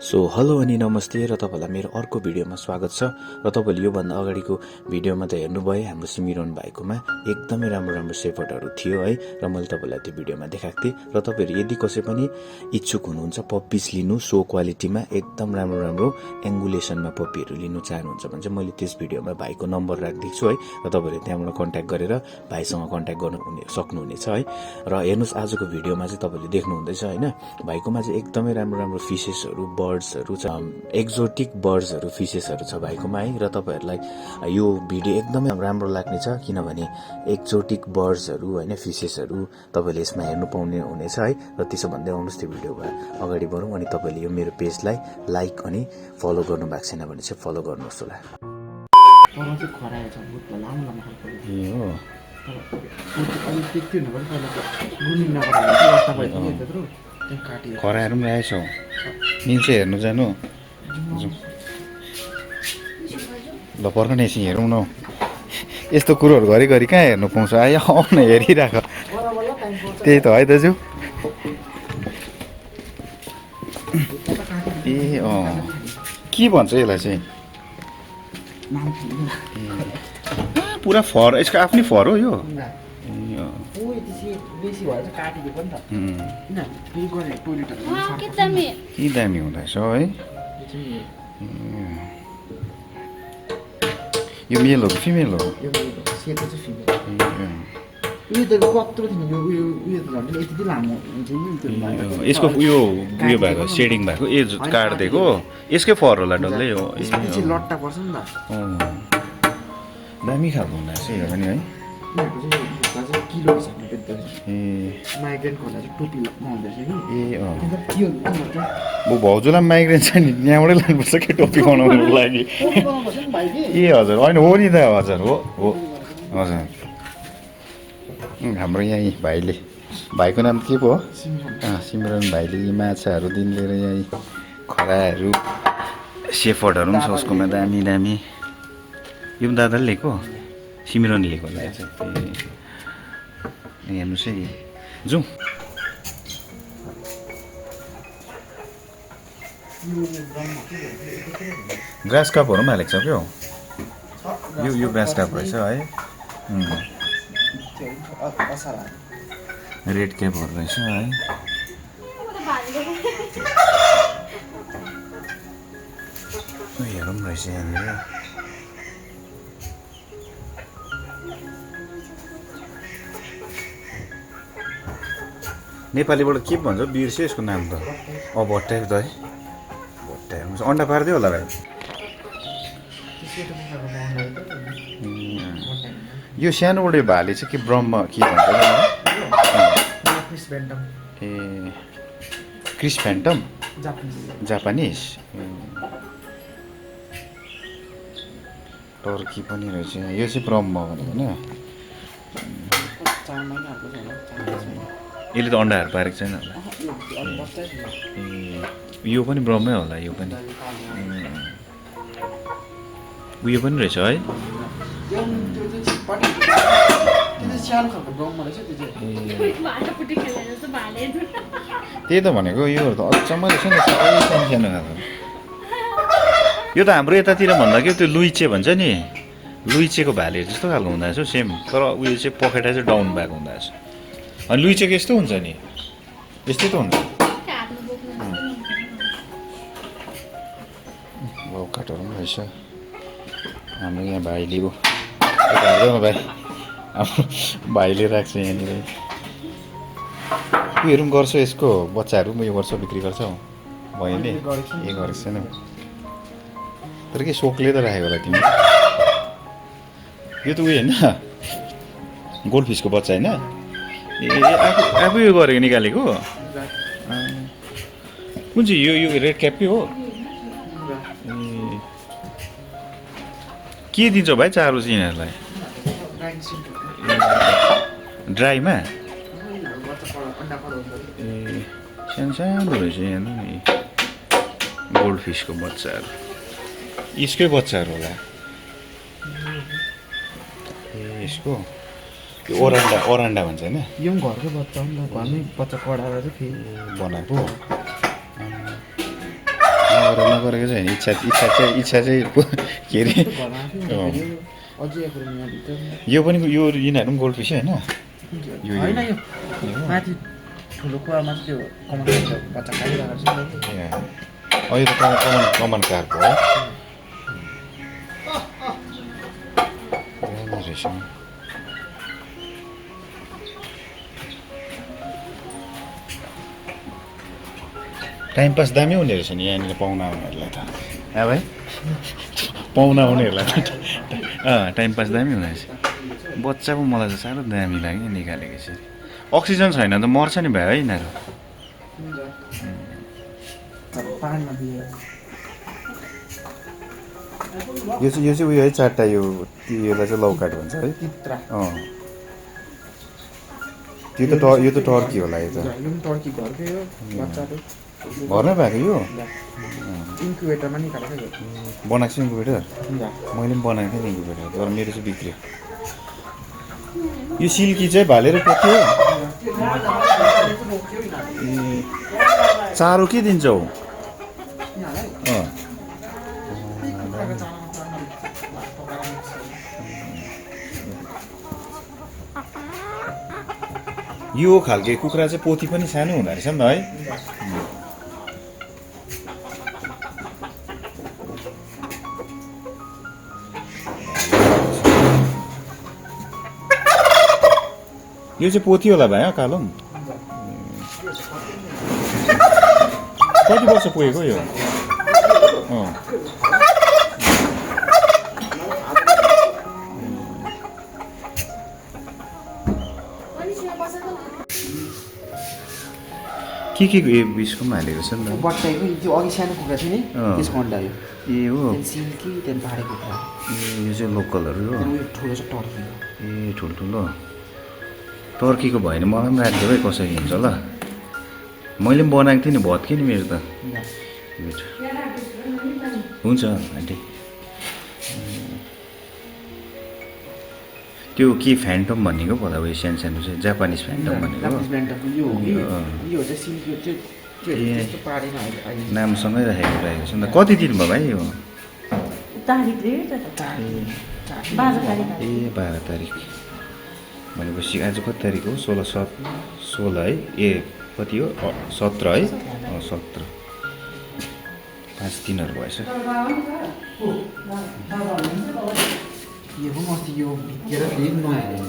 So hello अनि नमस्ते र तपाईँलाई मेरो अर्को भिडियोमा स्वागत छ। र तपाईँले योभन्दा अगाडिको भिडियोमा त हेर्नुभयो हाम्रो सिमिरन भाइकोमा एकदमै राम्रो राम्रो सेफर्टहरू थियो है, र मैले तपाईँलाई त्यो भिडियोमा देखाएको थिएँ। र तपाईँहरू यदि कसै पनि इच्छुक हुनुहुन्छ पप्पिस लिनु सो क्वालिटीमा एकदम राम्रो राम्रो एङ्गुलेसनमा पप्पीहरू लिनु चाहनुहुन्छ भने चाहिँ मैले त्यस भिडियोमा भाइको नम्बर राखिदिएको छु है, र तपाईँहरूले त्यहाँबाट कन्ट्याक्ट गरेर भाइसँग कन्ट्याक्ट गर्नु सक्नुहुनेछ है। र हेर्नुहोस् आजको भिडियोमा चाहिँ तपाईँले देख्नुहुँदैछ होइन, भाइकोमा चाहिँ एकदमै राम्रो राम्रो फिसेसहरू बर्ड्सहरू छ, एक्जोटिक बर्ड्सहरू फिसेसहरू छ भाइकोमा है। र तपाईँहरूलाई यो भिडियो एकदमै राम्रो लाग्ने छ, किनभने एक्जोटिक बर्ड्सहरू होइन फिसेसहरू तपाईँले यसमा हेर्नु पाउने हुनेछ है। र त्यसो भन्दै आउनुहोस् त्यो भिडियोमा अगाडि बढौँ, अनि तपाईँले यो मेरो पेजलाई लाइक अनि फलो गर्नु भएको छैन भने चाहिँ फलो गर्नुहोस् होला। खराहरू पनि रहेछ निल्छ हेर्नु जानु ल पर्ख नै एकछिन हेरौँ न। यस्तो कुरोहरू घरिघरि कहाँ हेर्नु पाउँछ, आयो आउन हेरिराख। त्यही त है दाजु। ए के भन्छ यसलाई चाहिँ पुरा फर, यसको आफ्नै फर हो यो। के दामी हुँदैछ है। यो मेल हो कि फिमेल हो? यसको उयो भएको सेडिङ भएको एज काटिदिएको यसकै फर होला डल्लै हो। लट्टा पर्छ नि त, दामी खालको हुँदैछ यो पनि है। किलो हिसाबमा बेच्दा माइग्रेन खोला चाहिँ टोपी लगाउँदैछ कि म भाउजूलाई माइग्रेन छ नि, यहाँबाटै लानुपर्छ कि टोपी बनाउनुको लागि। ए हजुर होइन हो नि त, हजुर हो हो हजुर। हाम्रो यहीँ भाइले, भाइको नाम के पो हो? सिमरन भाइले यी माछाहरू दिन लिएर यहीँ खराहरू सेफर्डहरू पनि छ उसकोमा, दामी दामी। यो पनि दादाले लिएको, सिमरन लिएको होला चाहिँ। हेर्नुहोस् है, जाउँ। ग्रास कपहरू पनि हालेको छ क्या यो ग्रास कप रहेछ है। रेड क्यापहरू रहेछ है। हेरौँ रहेछ यहाँनिर। नेपालीबाट के भन्छ बिर्स्यो यसको नाम त। भट्टायर त है, भट्टायर हुन्छ। अन्डा पार्दै होला भाइ। यो सानोबडे भाले चाहिँ के ब्रह्म के भन्छ? ए क्रिस फ्यान्टम जापानिज। टर्की पनि रहेछ यो चाहिँ ब्रह्म भनेको होइन। यसले त अन्डाहरू पारेको छैन होला। यो पनि ब्रह्मै होला, यो पनि उयो पनि रहेछ है। त्यही त भनेको, योहरू त अचम्म रहेछ नि, सबै सानो खालको। यो त हाम्रो यतातिर भन्दा के त्यो लुइचे भन्छ नि, लुइचेको भाले जस्तो खालको हुँदो रहेछ सेम, तर उयो चाहिँ पखेटा चाहिँ डाउन भएको हुँदो रहेछ। अनि लुइचेको यस्तो हुन्छ नि, यस्तै त हुन्छ। काठहरू पनि रहेछ। हाम्रो यहाँ भाइले हो हाल्दैन भाइ, हाम्रो भाइले राख्छ यहाँनिर। उयोहरू पनि गर्छ, यसको बच्चाहरू पनि उयो गर्छ, बिक्री गर्छ भाइले। ए गरेको छैन तर के सोकले त राखेको होला तिमी। यो त उयो होइन, गोल्ड फिसको बच्चा होइन? ए आफू यो गरेको निकालेको कुन चाहिँ यो रेड क्यापकै हो? के दिन्छ भाइ चारो चाहिँ यिनीहरूलाई? ड्राईमा? ए सानो सानो रहेछ यहाँ नि, गोल्ड फिसको बच्चाहरू। यसकै बच्चाहरू होला। ए यसको त्यो ओरान्डा भन्छ होइन? यो पनि घरकै बच्चा हो नि त, घरमै बच्चा कडाएर चाहिँ फेरि बनाएको। नगरेको चाहिँ होइन इच्छा चाहिँ के अरे घरमा आफै अझै एक रुम यहाँभित्र यो पनि यो यिनीहरू पनि गोल्ड फिसै होइन होइन यो माथि ठुलो कुवामा चाहिँ त्यो कमनको बच्चा खाइरहेको छ नि त। ए, यो त कमन कारको हो राम्रो रहेछ नि। टाइम पास दामी हुने रहेछ नि यहाँनिर पाहुना आउनेहरूलाई त भाइ पाहुना आउनेहरूलाई त टाइम पास दामी हुने रहेछ। बच्चा पो मलाई त साह्रो दामी लाग्यो निकालेको यसरी। अक्सिजन छैन त मर्छ नि भाइ है यिनीहरू। पाहाडमा दिएर यो चाहिँ उयो है चारवटा योलाई चाहिँ लौकाट भन्छ है। तित्रा यो त टर्की होला यो त यो पनि टर्की घरकै हो बच्चाहरू घरमै भएको यो इन्क्युबेटरमा निकालेको यो बनाएको छु इन्कुबेटर ल मैले पनि बनाएको थिएँ नि इन्कुबेटर तर मेरो चाहिँ बिग्रियो। यो सिल्की चाहिँ भालेर पोख्यो। ए चारो के दिन्छौ? यो खालके कुखुरा चाहिँ पोथी पनि सानो हुँदो रहेछ नि त है। यो चाहिँ पोथी होला भाइ कालो पनि कति वर्ष पुगेको यो? के बिसको पनि हालेको छ नि त। बट्टाइको त्यो अघि सानो कुखुरा थियो नि त्यसको अन्डा यो ए हो त्यहाँदेखि सिल्की त्यहाँदेखि पाहाडे कुखुरा ए यो चाहिँ लोकलहरू हो। त्यहाँदेखि उयो ठुलो चाहिँ टर्की ए ठुल्ठुलो टर्कीको भयो भने मलाई पनि राखिदेऊ है कसरी हुन्छ ल। मैले पनि बनाएको थिएँ नि भत्के नि मेरो त। हुन्छ आन्टी। त्यो के फ्यान्टम भनेको पो होला उयो सानो सानो चाहिँ जापानिज फ्यान्टम भनेको जापानिज ब्यान्डको यो हो कि यो चाहिँ सिल्की चाहिँ त्यो ए। त्यस्तो पाहाडेमा अहिले नामसँगै राखेको छ नि त। कति दिन भयो भाइ यो? तारिख रे त 12 तारिख ए 12 तारिक भनेपछि आज कति तारिक हो? 16 है। ए कति हो? 17 है। 17 5 दिनहरू भएछ। यो पनि अस्ति यो भित्र फेरि नआयो